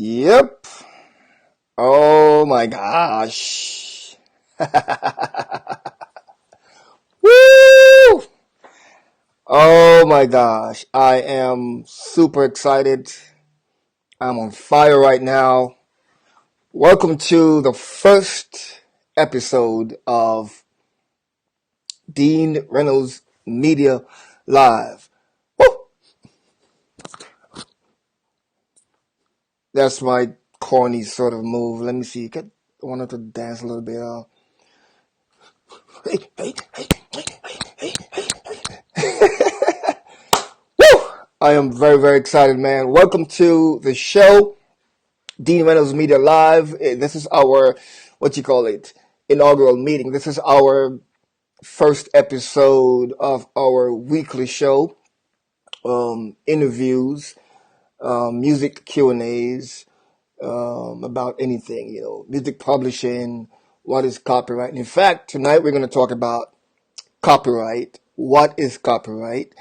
Yep. Oh my gosh. Woo! Oh my gosh. I am super excited. I'm on fire right now. Welcome to the first episode of Dean Reynolds Media Live. Woo! That's my corny sort of move. Let me see. I wanted to dance a little bit. Hey, hey, hey, hey, hey, hey, hey. Woo! I am very, very excited, man. Welcome to the show, Dean Reynolds Media Live. This is our, inaugural meeting. This is our first episode of our weekly show, interviews, music Q&As, about anything, music publishing, what is copyright. And in fact, tonight we're going to talk about copyright. What is copyright?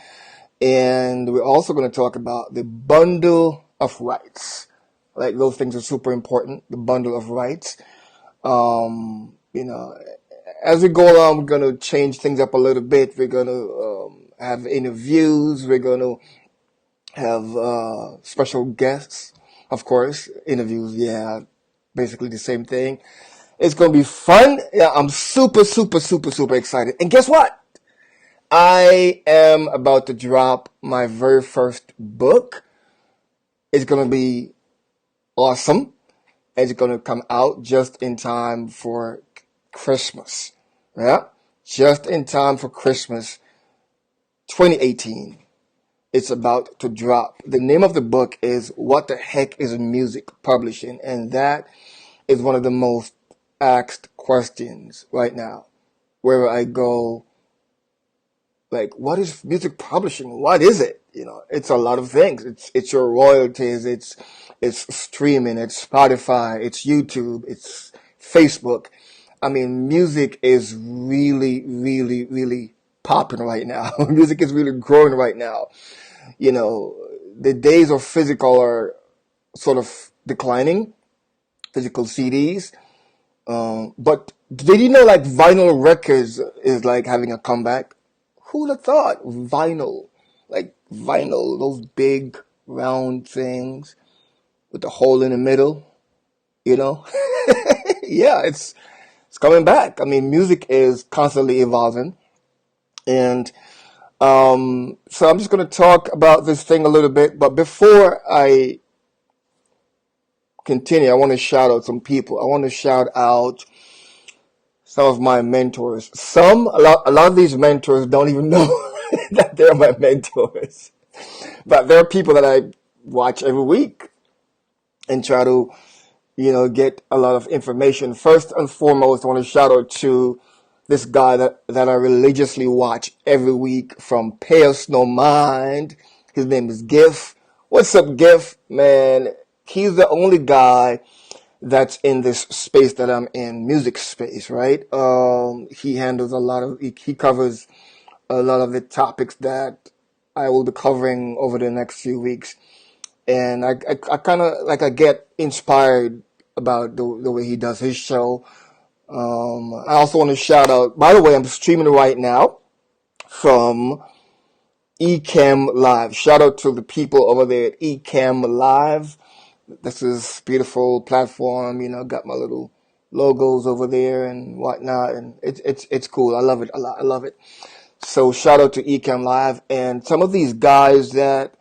And we're also going to talk about the bundle of rights. Like, those things are super important. The bundle of rights. As we go along, we're going to change things up a little bit. We're going to have interviews. We're going to have special guests, of course. Interviews, yeah, basically the same thing. It's going to be fun. Yeah, I'm super, super, super, super excited. And guess what? I am about to drop my very first book. It's going to be awesome. It's going to come out just in time for Christmas. Yeah, just in time for Christmas 2018. It's about to drop. The name of the book is What the Heck is Music Publishing? And that is one of the most asked questions right now. Wherever I go, like, what is music publishing? What is it? It's a lot of things. It's your royalties. It's streaming. It's Spotify. It's YouTube. It's Facebook. I mean, music is really, really, really popping right now. Music is really growing right now. The days of physical are sort of declining, physical CDs. But did you know, like, vinyl records is like having a comeback? Who'd have thought? Vinyl. Like, vinyl, those big round things with the hole in the middle, you know? Yeah, it's coming back. I mean, music is constantly evolving. And so I'm just going to talk about this thing a little bit. But before I continue, I want to shout out some people. I want to shout out some of my mentors. A lot of these mentors don't even know that they're my mentors. But there are people that I watch every week and try to, get a lot of information. First and foremost, I want to shout out to this guy that I religiously watch every week from Pales No Mind. His name is GIF. What's up, GIF? Man, he's the only guy that's in this space that I'm in, music space, right? He handles he covers a lot of the topics that I will be covering over the next few weeks. And I kind of, I get inspired about the way he does his show. I also want to shout out, by the way, I'm streaming right now from Ecamm Live. Shout out to the people over there at Ecamm Live. This is a beautiful platform, got my little logos over there and whatnot, and it's cool. I love it a lot. I love it. So shout out to Ecamm Live, and some of these guys that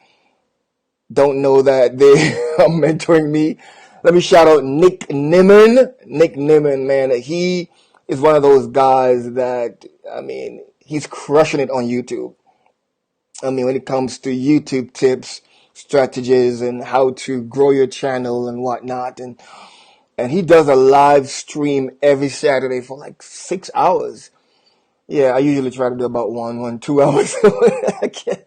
don't know that they are mentoring me. Let me shout out Nick Nimmin. Nick Nimmin, man, he is one of those guys that, he's crushing it on YouTube. When it comes to YouTube tips, strategies, and how to grow your channel and whatnot, and he does a live stream every Saturday for like 6 hours. Yeah, I usually try to do about 2 hours. I can't,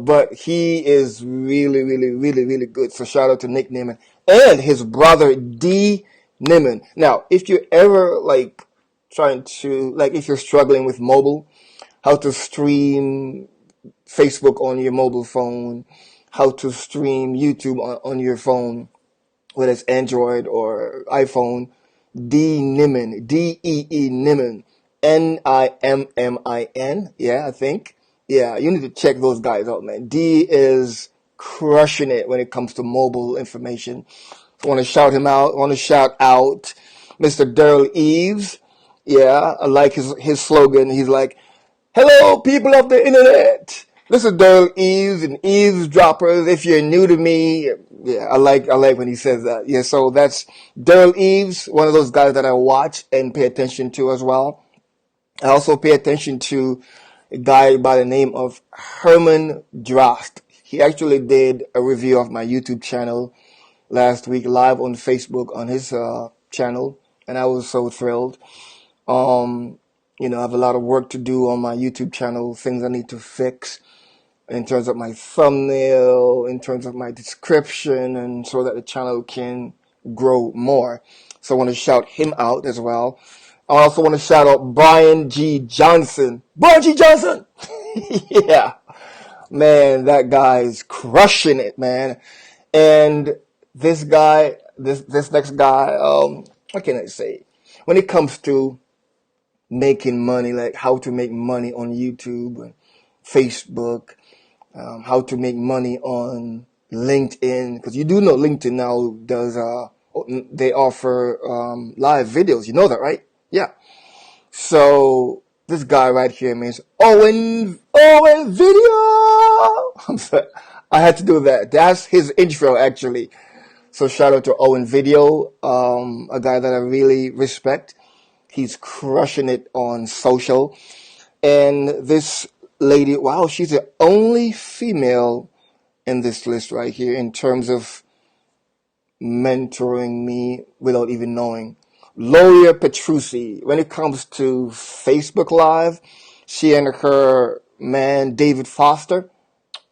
but he is really, really, really, really good. So shout out to Nick Nimmin and his brother D Nimmin. Now, if you're ever if you're struggling with mobile, how to stream Facebook on your mobile phone, how to stream YouTube on your phone, whether it's Android or iPhone, D Nimmin, D-E-E Nimmin, Nimmin. Yeah, I think. Yeah, you need to check those guys out, man. D is crushing it when it comes to mobile information. I want to shout him out. I want to shout out Mr. Daryl Eves. Yeah, I like his slogan. He's like, "Hello, people of the internet. This is Daryl Eves and eavesdroppers. If you're new to me," yeah, I like when he says that. Yeah, so that's Daryl Eves, one of those guys that I watch and pay attention to as well. I also pay attention to a guy by the name of Herman Drost. He actually did a review of my YouTube channel last week live on Facebook on his channel, and I was so thrilled. Um, I have a lot of work to do on my YouTube channel, things I need to fix in terms of my thumbnail, in terms of my description, and so that the channel can grow more. So I want to shout him out as well. I also want to shout out Brian G. Johnson. Brian G. Johnson! Yeah. Man, that guy is crushing it, man. And this guy, this next guy, what can I say? When it comes to making money, like how to make money on YouTube and Facebook, how to make money on LinkedIn, because you do know LinkedIn now does, they offer live videos. You know that, right? Yeah. So this guy right here, man, is Owen Video. I'm sorry. I had to do that. That's his intro, actually. So shout out to Owen Video, a guy that I really respect. He's crushing it on social. And this lady, wow, she's the only female in this list right here in terms of mentoring me without even knowing. Loria Petrucci. When it comes to Facebook Live, she and her man David Foster,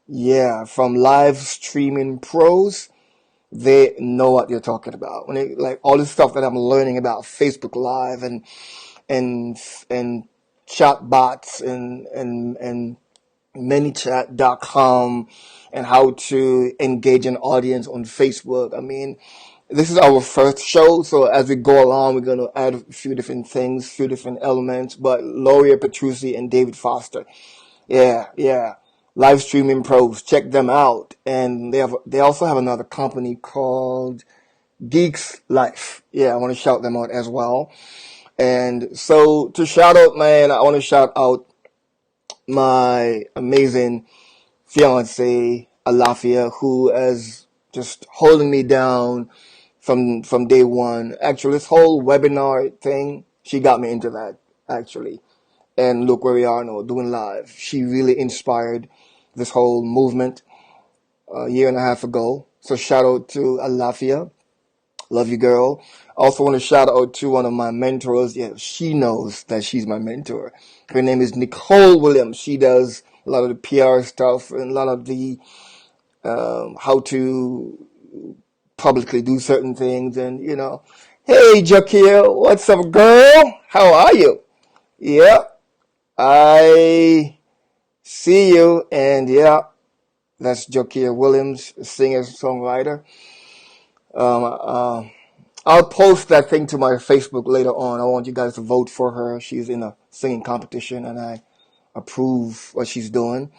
yeah, from Live Streaming Pros, they know what you're talking about. When it, like all this stuff that I'm learning about Facebook Live and chat bots and ManyChat.com and how to engage an audience on Facebook. I mean, this is our first show, so as we go along, we're going to add a few different things, a few different elements. But Loria Petrucci and David Foster, yeah, live streaming pros, check them out. And they also have another company called Geeks Life. Yeah, I want to shout them out as well. And so to shout out, man, I want to shout out my amazing fiance, Alafia, who is just holding me down from day one. Actually, this whole webinar thing, she got me into that, actually. And look where we are now, doing live. She really inspired this whole movement a year and a half ago. So shout out to Alafia. Love you, girl. Also want to shout out to one of my mentors. Yeah, she knows that she's my mentor. Her name is Nicole Williams. She does a lot of the PR stuff and a lot of the how to publicly do certain things. And, hey, Jakia, what's up, girl? How are you? Yeah, I see you. And, yeah, that's Jakia Williams, singer-songwriter. I'll post that thing to my Facebook later on. I want you guys to vote for her. She's in a singing competition, and I approve what she's doing.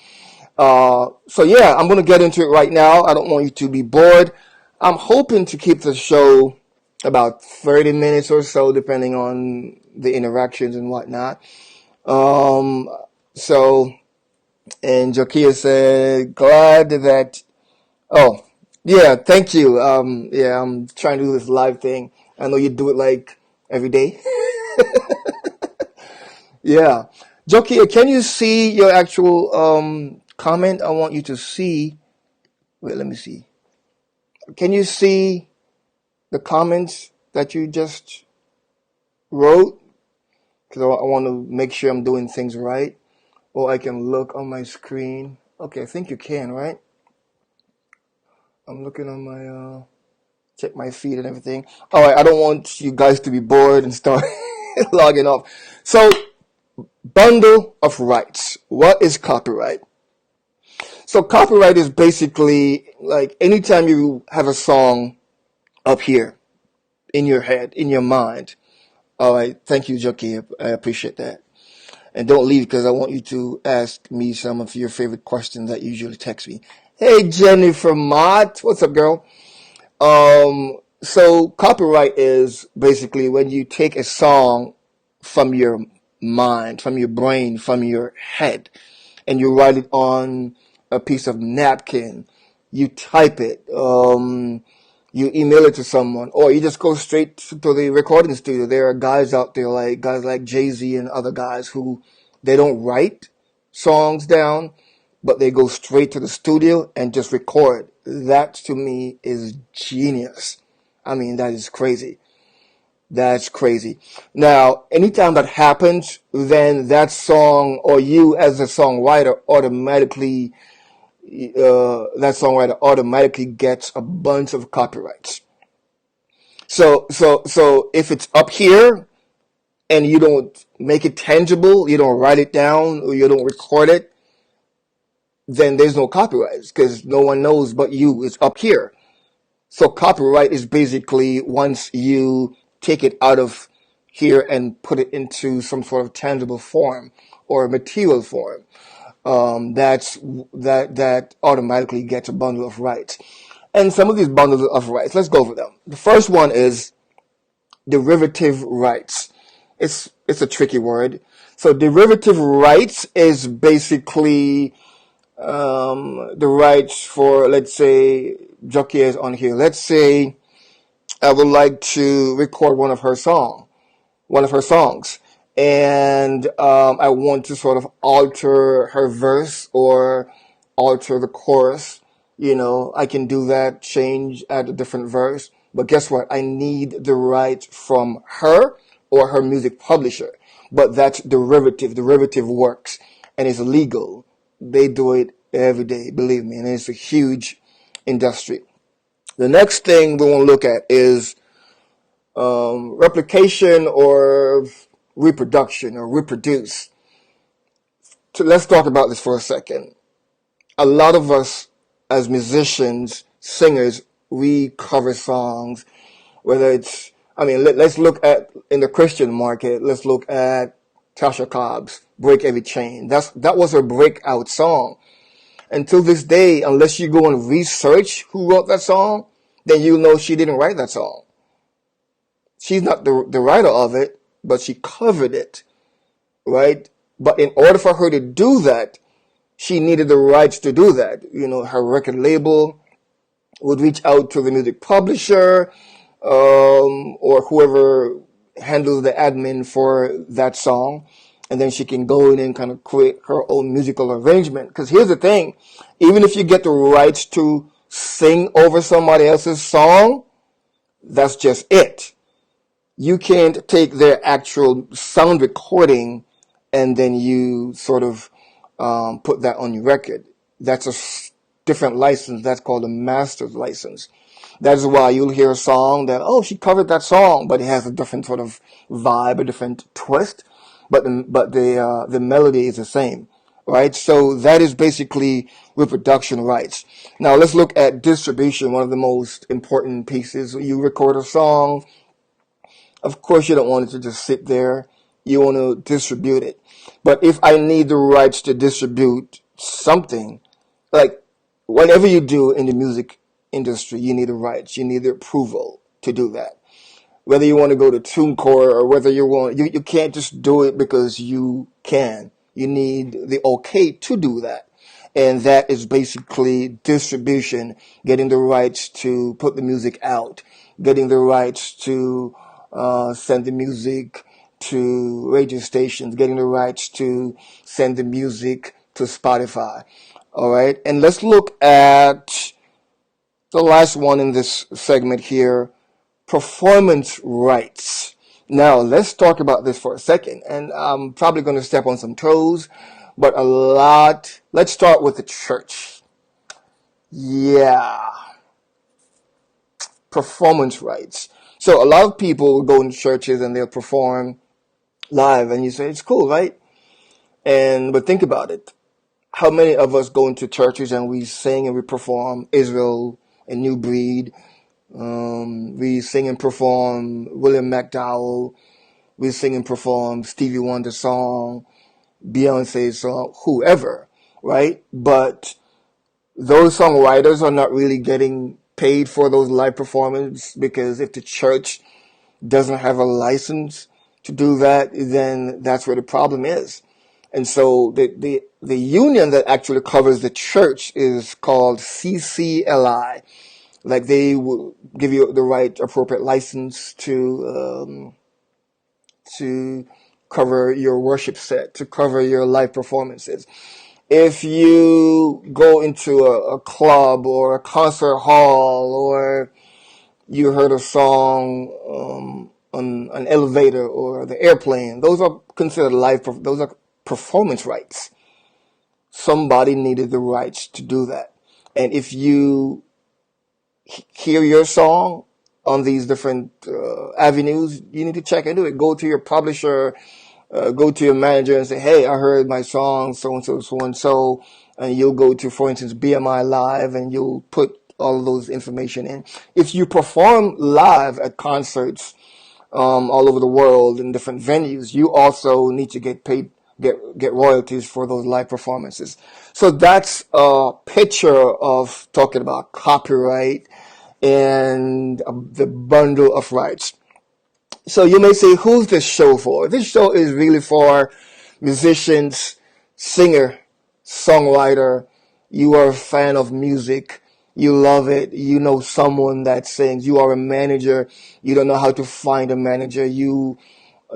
So yeah, I'm going to get into it right now. I don't want you to be bored. I'm hoping to keep the show about 30 minutes or so, depending on the interactions and whatnot. So, and Jakia said, glad that, oh, yeah, thank you. Yeah, I'm trying to do this live thing. I know you do it like every day. Yeah. Jokia, can you see your actual comment? I want you to see. Wait, let me see. Can you see the comments that you just wrote? Because I want to make sure I'm doing things right. Or I can look on my screen. Okay, I think you can, right? I'm looking on my, check my feed and everything. All right, I don't want you guys to be bored and start logging off. So, BundleoFRights. What is copyright? So copyright is basically like anytime you have a song up here in your head, in your mind. All right. Thank you, Jackie. I appreciate that. And don't leave because I want you to ask me some of your favorite questions that you usually text me. Hey, Jennifer Mott. What's up, girl? So copyright is basically when you take a song from your mind, from your brain, from your head, and you write it on a piece of napkin. You type it, you email it to someone, or you just go straight to the recording studio. There are guys out there, like guys like Jay-Z and other guys, who they don't write songs down, but they go straight to the studio and just record. That to me is genius. I mean, that is crazy. That's crazy. Now, anytime that happens, then that song, or you as a songwriter automatically, that songwriter automatically gets a bunch of copyrights. So if it's up here and you don't make it tangible, you don't write it down, or you don't record it, then there's no copyrights because no one knows but you. It's up here. So copyright is basically once you take it out of here and put it into some sort of tangible form or material form. That automatically gets a bundle of rights. And some of these bundles of rights, let's go over them. The first one is derivative rights. It's a tricky word. So derivative rights is basically the rights for, let's say, Jockey is on here. Let's say I would like to record one of her songs, and I want to sort of alter her verse or alter the chorus. I can do that, change, add a different verse. But guess what? I need the right from her or her music publisher. But that's derivative. Derivative works and it's legal. They do it every day, believe me, and it's a huge industry. The next thing we want to look at is replication or reproduction or reproduce. So let's talk about this for a second. A lot of us as musicians, singers, we cover songs, whether it's, let's look at, in the Christian market, let's look at Tasha Cobb's Break Every Chain. That was her breakout song. Until this day, unless you go and research who wrote that song, then you know she didn't write that song. She's not the writer of it, but she covered it, right? But in order for her to do that, she needed the rights to do that. Her record label would reach out to the music publisher, or whoever handles the admin for that song, and then she can go in and kind of create her own musical arrangement. Because here's the thing, even if you get the rights to sing over somebody else's song, that's just it. You can't take their actual sound recording and then you sort of put that on your record. That's a different license. That's called a master's license. That's why you'll hear a song that, oh, she covered that song, but it has a different sort of vibe, a different twist, but the melody is the same, right? So that is basically reproduction rights. Now let's look at distribution, one of the most important pieces. You record a song. Of course, you don't want it to just sit there. You want to distribute it. But if I need the rights to distribute something, like whatever you do in the music industry, you need the rights. You need the approval to do that. Whether you want to go to TuneCore or whether you can't just do it because you can. You need the okay to do that. And that is basically distribution, getting the rights to put the music out, getting the rights to send the music to radio stations, getting the rights to send the music to Spotify. All right. And let's look at the last one in this segment here, performance rights. Now, let's talk about this for a second. And I'm probably going to step on some toes, but let's start with the church. Yeah. Performance rights. So a lot of people go into churches and they'll perform live, and you say, it's cool, right? But think about it. How many of us go into churches and we sing and we perform Israel, a New Breed, We sing and perform William McDowell. We sing and perform Stevie Wonder's song, Beyonce's song, whoever, right? But those songwriters are not really getting paid for those live performances, because if the church doesn't have a license to do that, then that's where the problem is. And so the union that actually covers the church is called CCLI. Like, they will give you the right appropriate license to cover your worship set, to cover your live performances. If you go into a club or a concert hall, or you heard a song on an elevator or the airplane, those are considered those are performance rights. Somebody needed the rights to do that. And if you hear your song on these different avenues, you need to check into it. Go to your publisher, go to your manager and say, hey, I heard my song, so and so, so and so. And you'll go to, for instance, BMI Live, and you'll put all of those information in. If you perform live at concerts all over the world in different venues, you also need to get paid, get royalties for those live performances. So that's a picture of talking about copyright and the bundle of rights. So you may say, who's this show for? This show is really for musicians, singer, songwriter. You are a fan of music. You love it. You know someone that sings. You are a manager. You don't know how to find a manager. You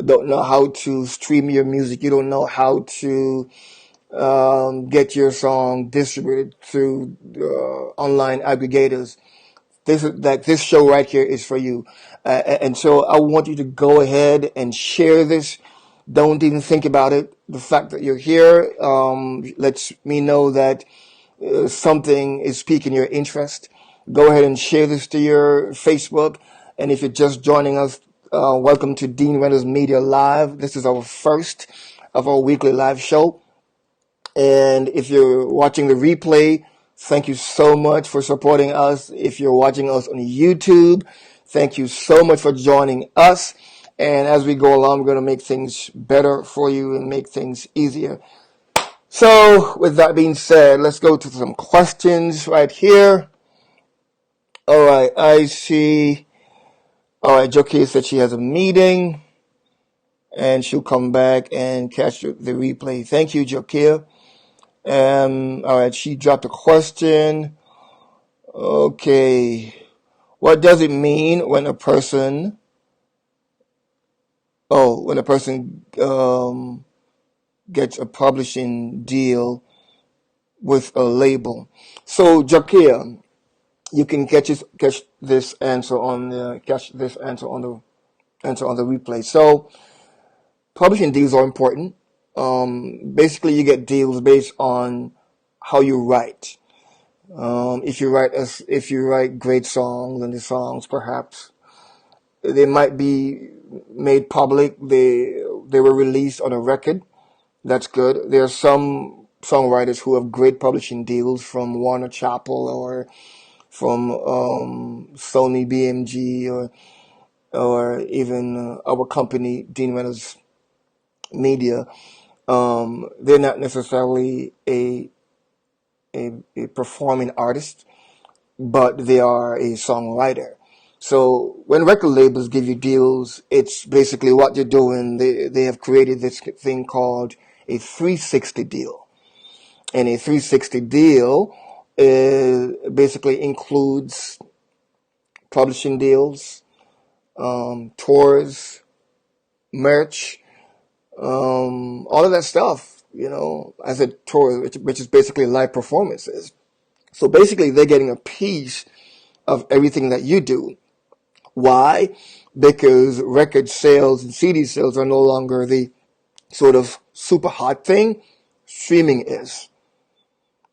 don't know how to stream your music. You don't know how to get your song distributed through online aggregators. This show right here is for you. And so I want you to go ahead and share this. Don't even think about it. The fact that you're here lets me know that something is piquing your interest. Go ahead and share this to your Facebook. And if you're just joining us, welcome to Dean Reynolds Media Live. This is our first of our weekly live show. And if you're watching the replay, thank you so much for supporting us. If you're watching us on YouTube, thank you so much for joining us. And as we go along, we're going to make things better for you and make things easier. So with that being said, let's go to some questions right here. All right, I see. All right, Jokia said she has a meeting and she'll come back and catch the replay. Thank you, Jokia. All right, she dropped a question. Okay. What does it mean when a person, gets a publishing deal with a label? So, Jakia, you can catch this answer on the replay. So, publishing deals are important. Basically, you get deals based on how you write. If you write great songs, and the songs perhaps they might be made public. They were released on a record. That's good. There are some songwriters who have great publishing deals from Warner Chappell or from Sony BMG or even our company, Dean Reynolds Media. They're not necessarily a performing artist, but they are a songwriter. So when record labels give you deals, it's basically what you're doing. They have created this thing called a 360 deal. And a 360 deal basically includes publishing deals, tours, merch, all of that stuff, as a tour, which is basically live performances. So basically they're getting a piece of everything that you do. Why? Because record sales and CD sales are no longer the sort of super hot thing. Streaming is.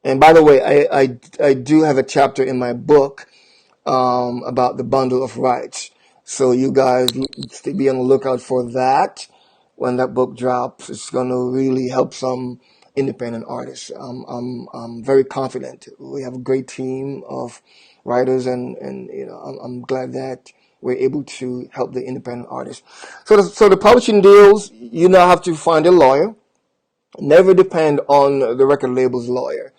And by the way, I do have a chapter in my book about the bundle of rights. So you guys be on the lookout for that. When that book drops, it's going to really help some independent artists. I'm very confident. We have a great team of writers, and I'm glad that we're able to help the independent artists. So the publishing deals, you now have to find a lawyer. Never depend on the record label's lawyer.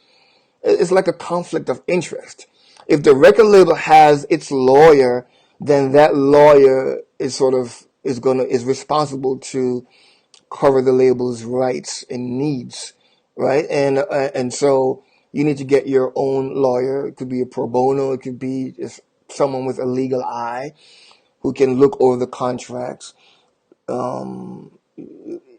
It's like a conflict of interest. If the record label has its lawyer, then that lawyer is responsible to cover the label's rights and needs, right? And so you need to get your own lawyer. It could be a pro bono. It could be just someone with a legal eye who can look over the contracts.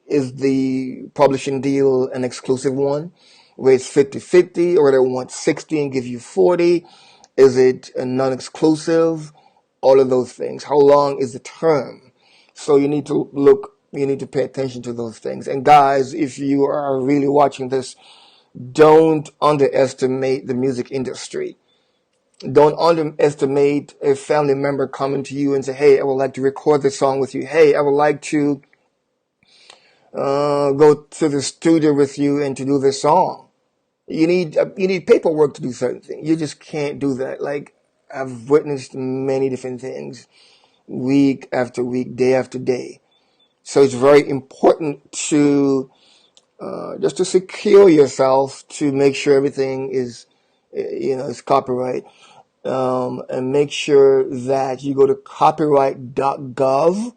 Is the publishing deal an exclusive one where it's 50-50, or they want 60 and give you 40? Is it a non-exclusive? All of those things. How long is the term? So you need to pay attention to those things. And guys, if you are really watching this, don't underestimate the music industry. Don't underestimate a family member coming to you and say, hey, I would like to record this song with you. Hey, I would like to go to the studio with you and to do this song. You need paperwork to do certain things. You just can't do that. Like, I've witnessed many different things week after week, day after day. So it's very important to just to secure yourself, to make sure everything is copyright, and make sure that you go to copyright.gov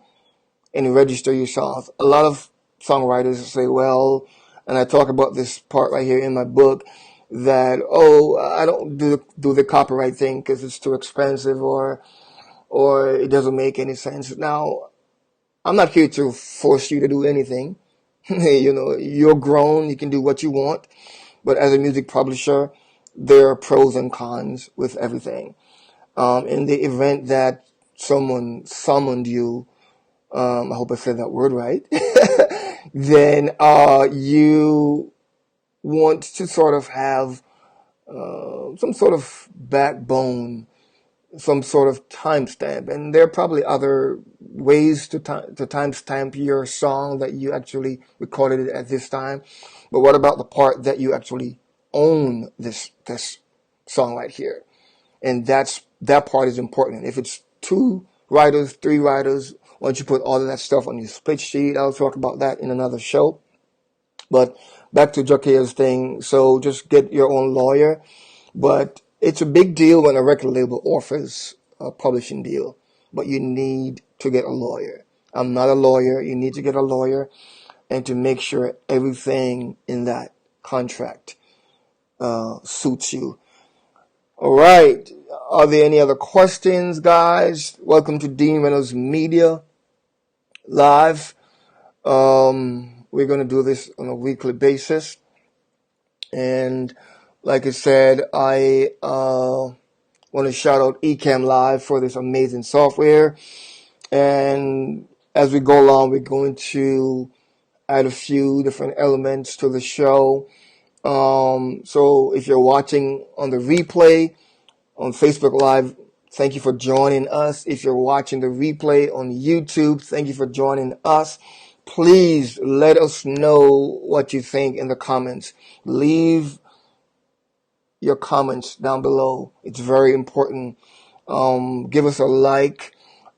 and register yourself. A lot of songwriters say, well, and I talk about this part right here in my book, that, I don't do the copyright thing because it's too expensive, or it doesn't make any sense. Now, I'm not here to force you to do anything. You're grown, you can do what you want. But as a music publisher, there are pros and cons with everything. In the event that someone summoned you, I hope I said that word right, then you want to sort of have some sort of backbone, some sort of timestamp. And there are probably other ways to timestamp your song that you actually recorded it at this time. But what about the part that you actually own this song right here? And that part is important. If it's 2 writers, 3 writers, once you put all of that stuff on your split sheet, I'll talk about that in another show. But back to Jokea's thing. So just get your own lawyer. But it's a big deal when a record label offers a publishing deal. But you need to get a lawyer. I'm not a lawyer. You need to get a lawyer, and to make sure everything in that contract suits you. All right. Are there any other questions, guys? Welcome to Dean Reynolds Media Live. We're going to do this on a weekly basis. And like I said, I want to shout out Ecamm Live for this amazing software. And as we go along, we're going to add a few different elements to the show. So if you're watching on the replay on Facebook Live, thank you for joining us. If you're watching the replay on YouTube, thank you for joining us. Please let us know what you think in the comments. Leave your comments down below. It's very important. Give us a like.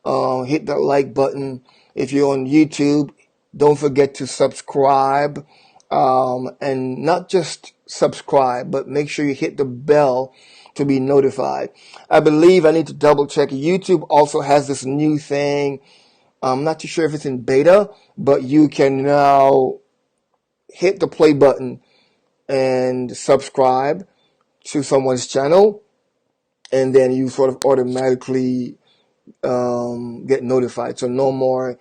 Hit that like button. If you're on YouTube, don't forget to subscribe. And not just subscribe, but make sure you hit the bell to be notified. I believe I need to double check. YouTube also has this new thing. I'm not too sure if it's in beta, but you can now hit the play button and subscribe to someone's channel, and then you sort of automatically get notified. So no more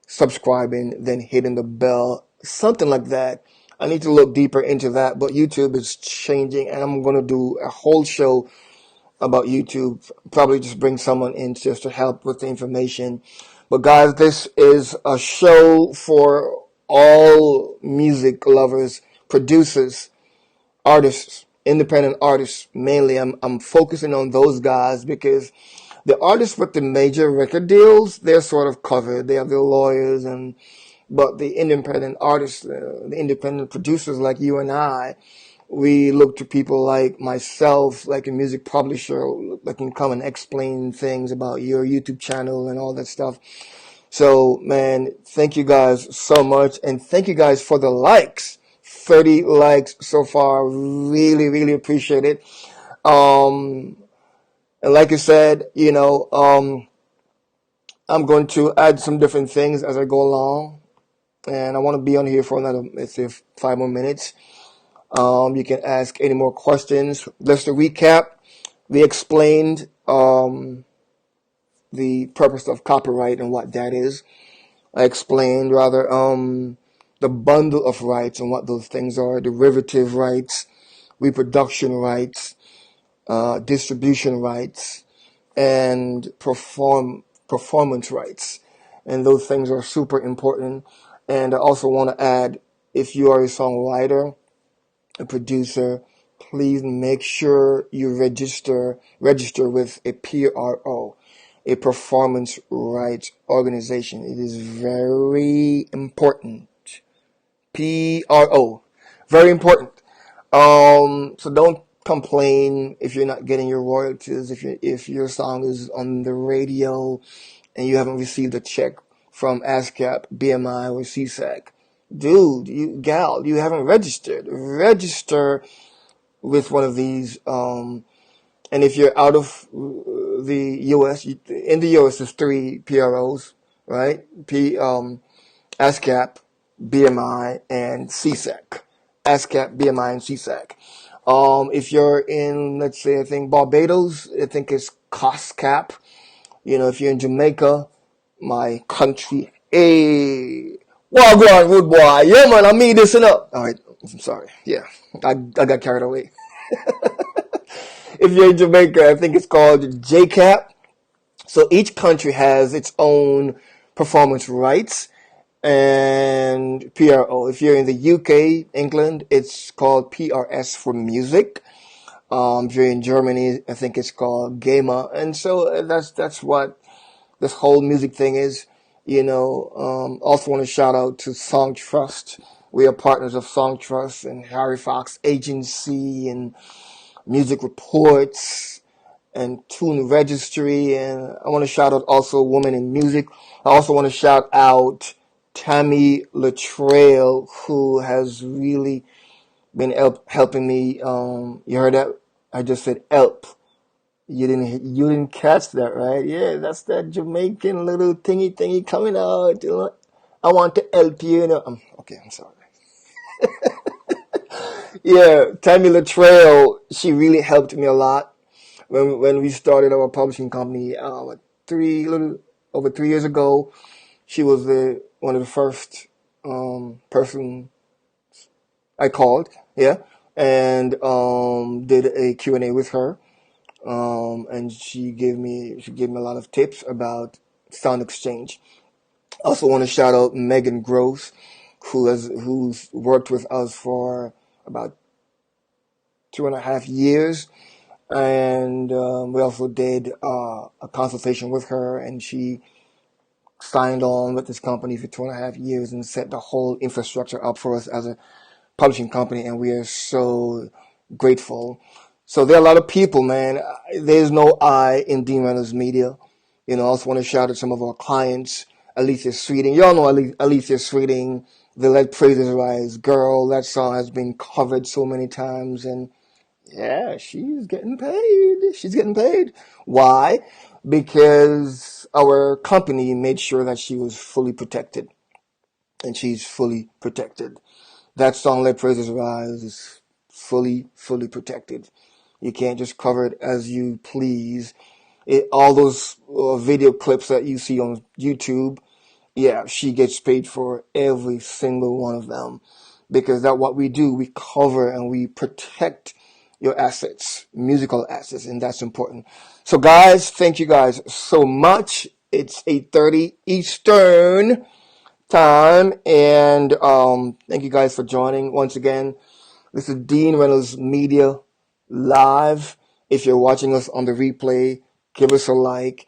subscribing, then hitting the bell, something like that. I need to look deeper into that, but YouTube is changing, and I'm going to do a whole show about YouTube. Probably just bring someone in just to help with the information. But guys, this is a show for all music lovers, producers, artists, independent artists. Mainly, I'm focusing on those guys because the artists with the major record deals, they're sort of covered. They have their lawyers and but the independent artists, the independent producers like you and I, we look to people like myself, like a music publisher, that can come and explain things about your YouTube channel and all that stuff. So, man, thank you guys so much. And thank you guys for the likes. 30 likes so far. Really, really appreciate it. And like I said, I'm going to add some different things as I go along. And I want to be on here for another, let's say, 5 more minutes. You can ask any more questions. Just to recap, we explained the purpose of copyright and what that is. I explained rather the bundle of rights and what those things are: derivative rights, reproduction rights, distribution rights, and performance rights. And those things are super important. And I also want to add, if you are a songwriter, a producer, please make sure you register with a PRO, a performance rights organization. It is very important. PRO, very important. So don't complain if you're not getting your royalties, if your song is on the radio and you haven't received a check from ASCAP, BMI, or CSAC. Dude, you haven't registered. Register with one of these. And if you're out of the U.S., in the U.S. there's 3 PROs, right? ASCAP, BMI, and CSAC. ASCAP, BMI, and CSAC. If you're in, let's say, I think Barbados, I think it's COSCAP. If you're in Jamaica, my country, hey, Wagwan, rude boy. Yeah, man, I made this up. All right, I'm sorry. Yeah, I got carried away. If you're in Jamaica, I think it's called JCAP. So each country has its own performance rights and PRO. If you're in the UK, England, it's called PRS for music. If you're in Germany, I think it's called GEMA. And so that's what this whole music thing is. Also want to shout out to Song Trust. We are partners of Song Trust and Harry Fox Agency and Music Reports and Tune Registry. And I want to shout out also Women in Music. I also want to shout out Tammy Latrell, who has really been helping me. You heard that? I just said help. You didn't catch that, right? Yeah, that's that Jamaican little thingy coming out. I want to help you. Okay, I'm sorry. Yeah, Tammy Latrell, she really helped me a lot when we started our publishing company. Over 3 years ago, she was one of the first person I called. Yeah, and did a Q&A with her. And she gave me a lot of tips about Sound Exchange. I also want to shout out Megan Gross, who's worked with us for about 2.5 years, and we also did a consultation with her, and she signed on with this company for 2.5 years and set the whole infrastructure up for us as a publishing company, and we are so grateful. So there are a lot of people, man. There's no I in Dean Reynolds Media. I also want to shout out some of our clients. Alicia Sweeting. Y'all know Alicia Sweeting, the Let Praises Rise girl. That song has been covered so many times, and yeah, she's getting paid. She's getting paid. Why? Because our company made sure that she was fully protected, and she's fully protected. That song, Let Praises Rise, is fully protected. You can't just cover it as you please. All those video clips that you see on YouTube, yeah, she gets paid for every single one of them. Because that's what we do. We cover and we protect your assets, musical assets, and that's important. So guys, thank you guys so much. It's 8:30 Eastern time, and thank you guys for joining once again. This is Dean Reynolds Media live. If you're watching us on the replay, give us a like,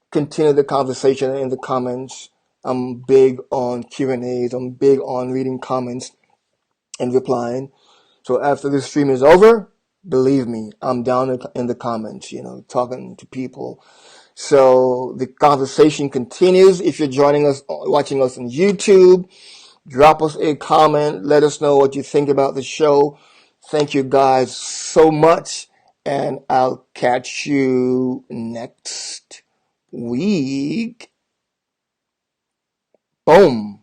continue the conversation in the comments, I'm big on Q&As. I'm big on reading comments and replying. So after this stream is over, believe me, I'm down in the comments, talking to people. So the conversation continues. If you're joining us, watching us on YouTube, drop us a comment. Let us know what you think about the show. Thank you guys so much. And I'll catch you next week. Boom.